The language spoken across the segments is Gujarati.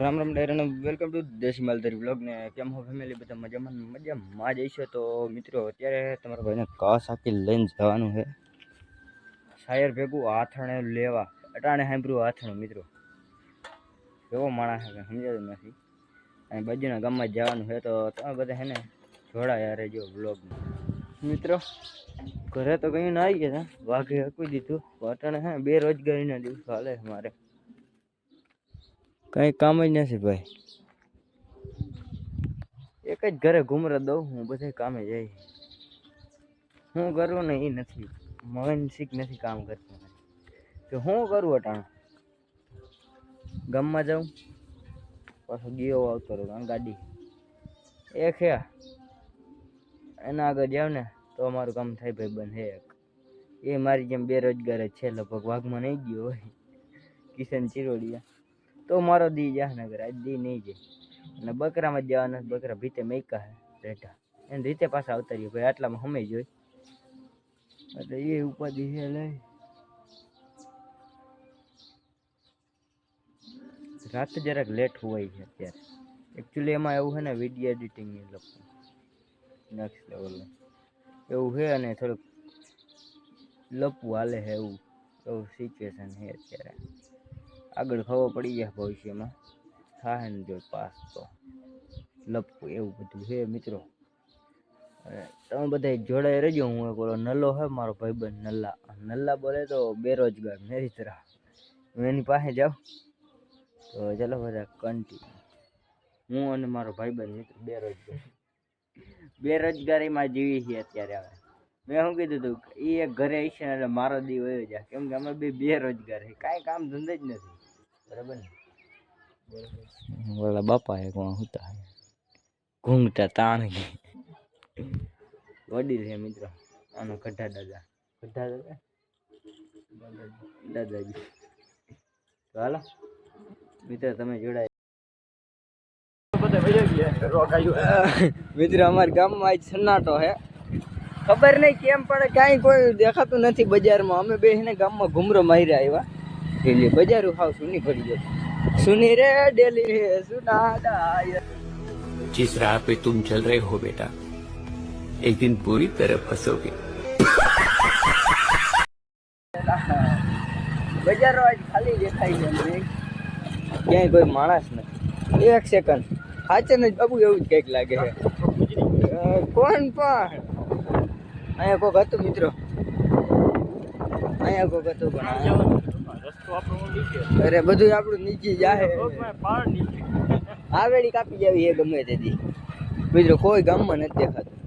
રામ રામ ડાયરાનો વેલકમ ટુ દેશી માલધારી બ્લોગ ને કેમ હો ફેમિલી બધા મજામાં જઈશે તો મિત્રો અત્યારે તમારા ભાઈને ઘાસ હાકી લઈને જવાનું છે શાયર ભેગું આથણે લેવા અટાણે સાંભળ્યું આથણું મિત્રો એવો માણસ છે સમજાતું નથી અને બાજુના ગામમાં જવાનું છે તો તમે બધા છે ને જોડાયા રહેજો બ્લોગમાં મિત્રો ઘરે તો કઈ ના આવી ગયા વાઘે હકવી દીધું અટાણે હે બેરોજગારીના દિવસો હાલે મારે કઈ કામ જ નથી ભાઈ એક જ ઘરે ઘૂમરા દઉં હું બધે કામે જાય હું કરું ને એ નથી માનસિક નથી કામ કરતું તો હું કરું અટાણ ગામમાં જાઉં પાછો ગયો આવતો રહું ગાડી એ છે એના આગળ જાવ ને તો અમારું કામ થાય ભાઈ બંધ હે એ મારી જેમ બેરોજગાર જ છે લગભગ વાઘમાં નહીં ગયો હોય કિશન ચિરોડિયા તો મારો દી જાહનગર આજ દી નહીં જાય અને બકરામાં જ જવાના બકરા ભીતે મેકા હે રેઠા એને રીતે પાછા આવતા રહ્યો ભાઈ આટલામાં સમય જોઈ એટલે એ ઉપાધિ છે લઈ રાત જરાક લેટ હોય છે અત્યારે એકચ્યુઅલી એમાં એવું છે ને વિડીયો એડિટિંગની લોકો નેક્સ્ટ લેવલ એવું છે અને થોડુંક લપવું હાલે છે એવું સિચ્યુએશન છે અત્યારે આગળ ખબર પડી જાય ભવિષ્યમાં થાય ને જો પાસ તો લપવું એવું બધું છે મિત્રો તમે બધા જોડાઈ રહેજો હું એક ઓલો નલ્લો હે મારો ભાઈબંધ નલ્લા બોલે તો બેરોજગાર મેરી તરહ હું એની પાસે જાઉં તો ચાલો બધા કન્ટિન્યુ હું અને મારો ભાઈબંધ મિત્ર બેરોજગારીમાં જીવી છીએ અત્યારે હવે મેં શું કીધું હતું એ એક ઘરે હશે એટલે મારો દી વયો જાય કેમ કે અમે બે બેરોજગાર છે કાંઈ કામ ધંધે જ નથી બરાબર ને બોલા બાપા એ કોણ હતા ઘૂંઘતા તાણ વડીલ છે મિત્રો આનો ગઢા દાદાજી તો હાલો મિત્રો તમે જોડાય મિત્રો અમારા ગામમાં આજ સન્નાટો છે ખબર નહીં કેમ પડે કાંઈ કોઈ દેખાતું નથી બજારમાં અમે બે ને ગામમાં ઘૂમરો માર્યા આવ્યા એટલે બજારું હાવ સુની પડી ગયો सुनी रे डेली सुना जिस राह पे तुम चल रहे हो बेटा एक दिन पूरी तरह फंसोगे બજારો આજ ખાલી દેખાય છે ક્યાંય કોઈ માણસ નથી એક સેકન્ડ સાચે ને બાબુ એવું જ કંઈક લાગે છે કોણ પણ અહીંયા કોક હતું મિત્રો અહીંયા કોક હતું પણ અરે બધું આપણું નીચે જાહે આવેડી કાપી જાવી એ ગમે તેથી મિત્રો કોઈ ગામમાં નથી દેખાતું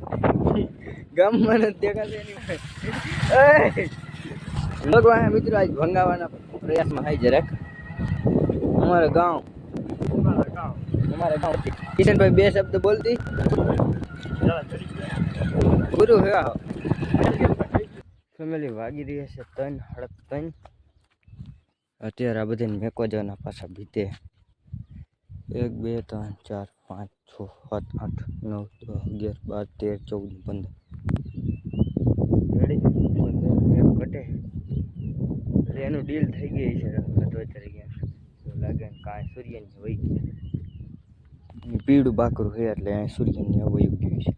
ભગવાન મિત્રો આજ ભંગાવાના પ્રયાસમાં થાય જરાક અમારા ગામ કિશનભાઈ બે શબ્દ બોલતી પૂરું હે ફેમિલી વાગી રહી છે 3:30 અત્યારે આ બધાને મેકો જવાના પાછા ભીતે 1 2 3 4 5 6 7 8 9 10 11 12 13 14 15 રેડી કટે એટલે એનું ડીલ થઈ ગઈ છે તરીકે લાગે કાંઈ સૂર્યની વહી ગયા પીળું બાકરું છે એટલે સૂર્યની વહી ગયું છે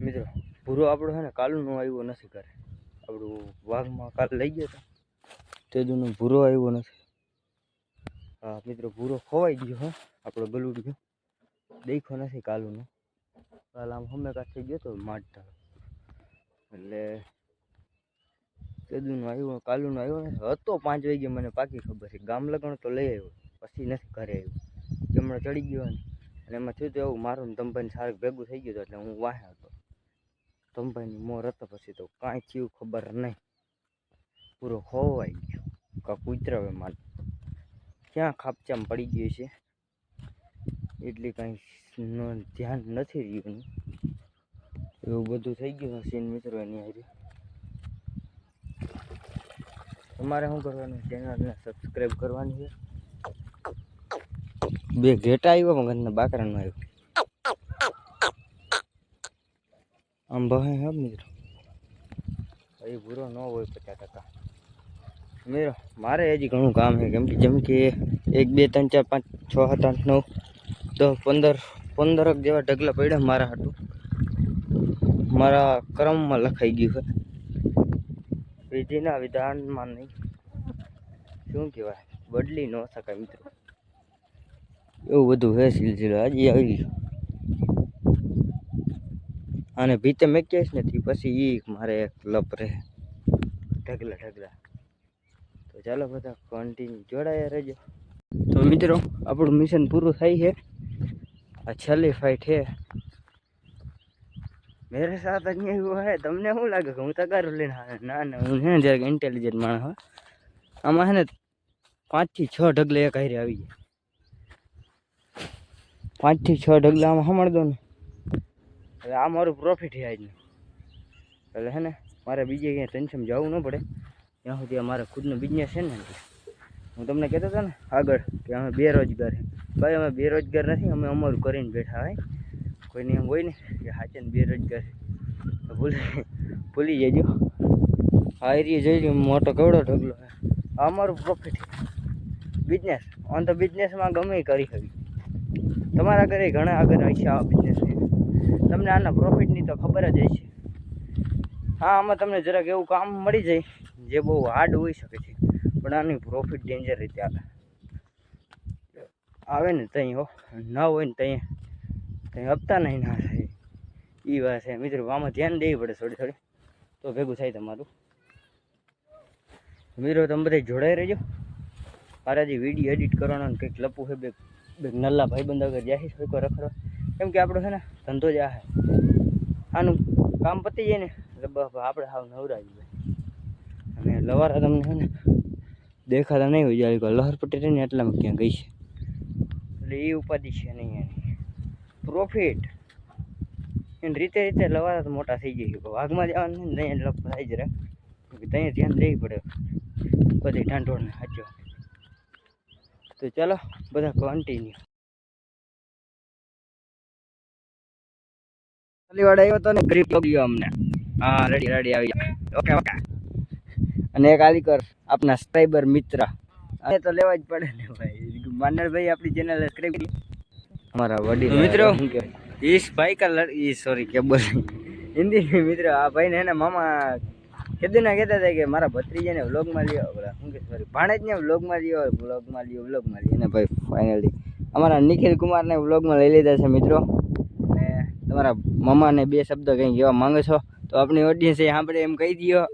મિત્રો ભૂરો આપણો છે ને કાલુનો આવ્યો નથી કરે આપણું વાઘમાં કાલ લઈ ગયા હતા તે જૂનો ભૂરો આવ્યો નથી હા મિત્રો ભૂરો ખોવાઈ ગયો હો આપણો ગલુડિયો દેખો નથી કાલુનો કાલ આમ હમે કાંઈ થઈ ગયો તો માઠ એટલે તે જૂનો આવ્યો કાલુનો આવ્યો ને હતો 5 વાગે મને પાકી ખબર છે ગામ લગણ તો લઈ આવ્યો પછી નથી ઘરે આવ્યો હમણાં ચડી ગયો ને અને એમાં થયું તો એવું મારું તંભાઈને સારક ભેગું થઈ ગયું એટલે હું વાહે હતો તંભાઈની મોર હતો પછી તો કાંઈ થયું ખબર નહીં પૂરો ખોવાઈ ગયો કાં કૂતરાવે માલ ક્યાં ખાપચામાં પડી ગયું છે એટલી કાંઈ ધ્યાન નથી રહ્યું એવું બધું થઈ ગયું સીન મિત્રો એની હારે તમારે શું કરવાનું ચેનલને સબસ્ક્રાઈબ કરવાની છે બે ઘેટા આવ્યો પણ ઘરના બાકરાનો આવ્યો આમ ભાઈ હે મિત્રો એ ભૂરો ન હોય 50% મિત્રો મારે હજી ઘણું કામ છે જેમ કે 1 2 3 4 5 6 7 8 9 10 15 જેવા ઢગલા પડ્યા મારા હાટું મારા કર્મમાં લખાઈ ગયું છે વિધિના વિધાનમાં નહીં શું કહેવાય બદલી ન શકાય મિત્રો એવું બધું હે સિલસિલો હજી આવી ગયું અને ભીતે મેં કહીશ નથી પછી એ મારે એક લપ રહે ઢગલા તો ચાલો બધા કન્ટિન્યુ જોડાયા રહેજો તો મિત્રો આપણું મિશન પૂરું થાય છે આ છેલ્લી ફાઇટ છે મેરે સાથ અહીંયા એવું હે તમને શું લાગે કે હું તગારું લઈને ના હું છે ને જરાક ઇન્ટેલિજન્ટ માણસ હા આમાં છે ને 5 થી 6 ઢગલે એક હારે આવી જાય 5 થી 6 ઢગલા આમાં સાંભળ દો ને એટલે આ મારું પ્રોફિટ છે આજનું એટલે હે ને મારે બીજે ક્યાંય ટેન્શન જવું ન પડે ત્યાં સુધી મારે ખુદનો બિઝનેસ છે ને એટલે હું તમને કહેતો હતો ને આગળ કે અમે બેરોજગાર છે ભાઈ અમે બેરોજગાર નથી અમે અમારું કરીને બેઠા હોય કોઈને એમ હોય ને કે હાચે ને બેરોજગાર છે ભૂલી જજો આ એરિયા જોઈ મોટો કેવડો ઢગલો છે આ અમારું પ્રોફિટ છે બિઝનેસ ઓન તો બિઝનેસમાં ગમે એ કરી શકી તમારા ઘરે ઘણા આગળ હશે આ બિઝનેસ તમને આના પ્રોફિટની તો ખબર જ હશે હા આમાં તમને જરાક એવું કામ મળી જાય જે બહુ હાર્ડ હોઈ શકે છે પણ આની પ્રોફિટ ડેન્જર રીતે આવે ને ત્યાં હો ના હોય ને ત્યાં હપ્તા નહીં ના થાય એ વાત છે મિત્રો આમાં ધ્યાન દેવી પડે થોડી તો ભેગું થાય તમારું મિત્રો તમે બધા જોડાઈ રહેજો મારા જે વિડીયો એડિટ કરવાનો કંઈક લપું છે બે નલ્લા ભાઈબંધ આગળ જાય છે કોઈ રખડો કેમ કે આપણો છે ને ધંધો જ આ છે આનું કામ પતી જાય ને એટલે આપણે હાવ નવરાજી ભાઈ અને લવારા તમને છે ને દેખાતા નહીં હોય જ્યારે લહર પટી રહી ને એટલામાં ક્યાં ગઈ છે એટલે એ ઉપાધિ છે નહીં એની પ્રોફિટ એને રીતે લવારા તો મોટા થઈ જાય છે વાઘમાં જવાનું ને ત્યાં લપ થાય જરા ત્યાં ધ્યાન દેવી પડે બધી ઢાંઢોળને સાચો તો ચાલો બધા કન્ટિન્યુ વાળા આવ્યો તો ને ગ્રીપ ગયો અમને હા રેડી આવી ઓકે અને એક આલીકર આપના સબસ્ક્રાઈબર મિત્ર અને તો લેવા જ પડે ને ભાઈ માનરભાઈ આપણી ચેનલ સબસ્ક્રાઇબ કરી हमारा वडील मित्रों इस भाई का सॉरी क्या बोल हिंदी में मित्र आ भाई ने मामा कितने ना कहता था कि मारा भत्रीजा ने व्लॉग में लियो बोला सॉरी भाणेज ने व्लॉग में लियो ने भाई फाइनली हमारा निखिल कुमार ने व्लॉग में लई लीधा है मित्रों ने तुम्हारा मामा ने बे शब्द कहीं कहेवा मांगे छो तो अपनी ऑडियंस यहाँ पर एम कही दियो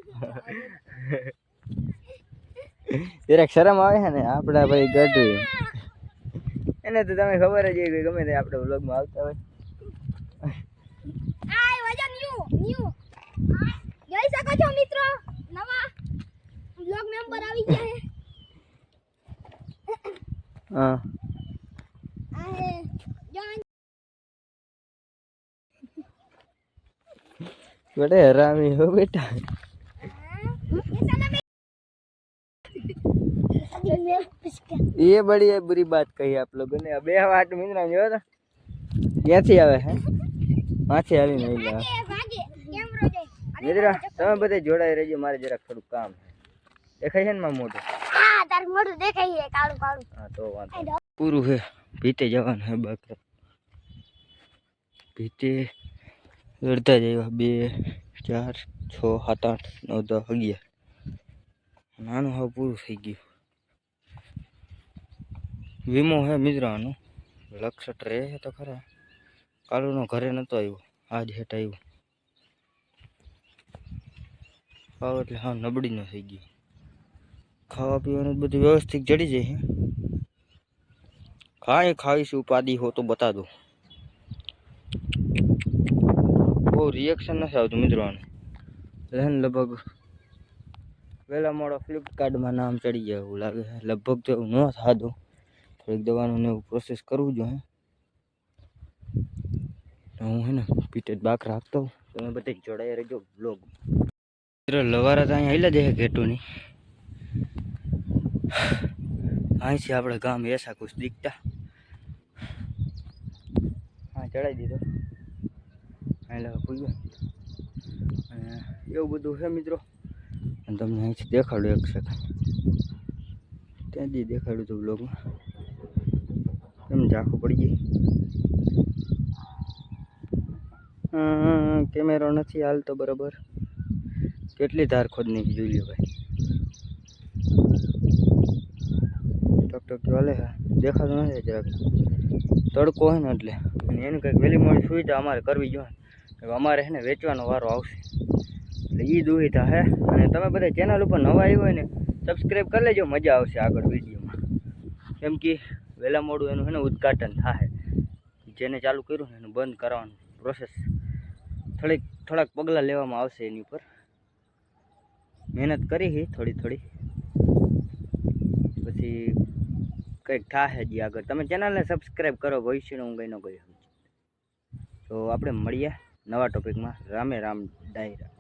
जरा शरम आवे है ने आपड़ा भाई गढ़ એને તો તમે ખબર જ હોય ગમે તે આપણે વ્લોગમાં આવતા હોય આય વજન ન્યુ જોઈ શકો છો મિત્રો નવા વ્લોગ મેમ્બર આવી ગયા છે હા આ હે જોન बड़े हरामी हो बेटा ये बड़ी है बुरी बात कही आप लोगों ने अबे वाट मित्रा जो तो ક્યાંથી આવે હે માથે આવી નહીં લા ભાગે કેમરો દે મિત્રા તમે બધે જોડાઈ રહેજો મારે જરાક થોડું કામ છે દેખાય છે ને મારું મોઢું હા તાર મોઢું દેખાય છે કાળું કાળું હા તો વાંધો પૂરું છે ભીતે જવાનું હે બાકી ભીતે અડધા જ આવ્યા 2 4 6 7 8 9 10 11 નાનું હવે પૂરું થઈ ગયું વીમો હે મિત્રાનો લક્ષટ રહે તો ખરા કાલુનો ઘરે નતો આવ્યો આજ હેઠ આવ્યો ખાવ એટલે હા નબળી ન થઈ ગઈ ખાવા પીવાનું બધું વ્યવસ્થિત જડી જાય કાંઈ ખાઈશું ઉપાદી હો તો બતા દો બહુ રિએક્શન નથી આવતું મિત્રોને એટલે લગભગ વહેલા મોડો ફ્લિપકાર્ટમાં નામ ચડી જાય એવું લાગે છે લગભગ તો એવું ન થાતું થોડીક દવાનું ને એવું પ્રોસેસ કરવું જોઈએ હું હે ને પીટે બાક રાખતો તમે બધે જોડાઈ રહેજો બ્લોગ લવારા તો અહીંયા હેલા દે ઘેટુની અહીંથી આપણે ગામ એસા કુછ દીખતા હા ચડાવી દીધો અહીં પૂગ્યો અને એવું બધું છે મિત્રો અને તમને અહીંથી દેખાડું એક સેકન્ડ ત્યાંથી દેખાડ્યું હતું બ્લોગમાં. એમ ઝાંખું પડી ગઈ. કેમેરો નથી હાલતો બરાબર. કેટલી ધાર ખોદ નાખી જોઈ લ્યો ભાઈ. ટકટક ચાલે છે, દેખાતું નથી જરાક. તડકો હોય ને એટલે એની કંઈક વહેલી મોડી સુવિધા અમારે કરવી જોઈએ. અમારે છે ને વેચવાનો વારો આવશે એટલે એ દુવિધા હે. અને તમે બધા ચેનલ ઉપર નવા આવ્યો હોય ને સબસ્ક્રાઈબ કરી લેજો, મજા આવશે આગળ વિડીયોમાં. કેમ કે વહેલા મોડું એનું છે ને ઉદ્ઘાટન થાય. જેને ચાલુ કર્યું ને એનું બંધ કરવાનું પ્રોસેસ થોડાક પગલાં લેવામાં આવશે. એની ઉપર મહેનત કરી છે થોડી. પછી કંઈક થાય હજી આગળ. તમે ચેનલને સબસ્ક્રાઈબ કરો, ભવિષ્યનું હું કંઈ ન કહી શકું. તો આપણે મળીએ નવા ટોપિકમાં. રામે રામ ડાયરા.